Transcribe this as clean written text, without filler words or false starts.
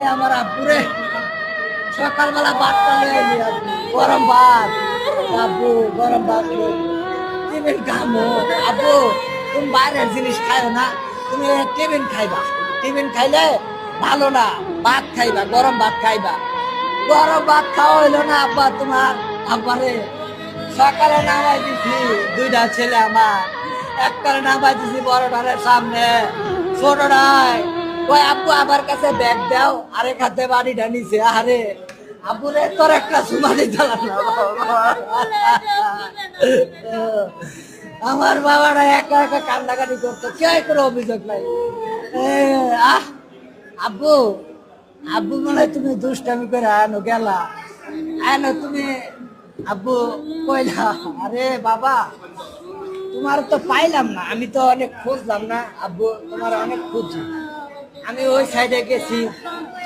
আমার আব্বুরে সকালবেলা ভাতটা নিয়ে এলি আব্বু, গরম ভাত। আব্বু গরম ভাত টিফিন খামো। আব্বু তুমি বাইরের জিনিস খাইও না, তুমি টিফিন খাইবা। টিফিন খাইলে ভালো না, ভাত খাইবা, গরম ভাত খাইবা। গরম ভাত খাওয়া হইলো না আব্বা তোমার। আব্বারে সকালে নামাই দিছি দুইটা ছেলে আমার, একটারে নামাই দিছি বড়টারের সামনে, ছোটটাই ওই আব্বু আমার কাছে ব্যাগ দাও, আরেক হাতে বাড়িটা নিছে। আরে আব্বুরে তোর একটা সুমা দিতে লাগলাম। আমার বাবারা একা একা কান্নাকাটি করতো, কেউ কোনো অভিযোগ নাই। এ, আহ আব্বু, আব্বু মনে হয় তুমি দুষ্টামি করে আনো গেলা, আনো তুমি। আব্বু কইলা আরে বাবা তোমার তো পাইলাম না, আমি তো অনেক খুঁজলাম না আব্বু, তোমার অনেক খুঁজি। আমি ওই সাইডে গেছি,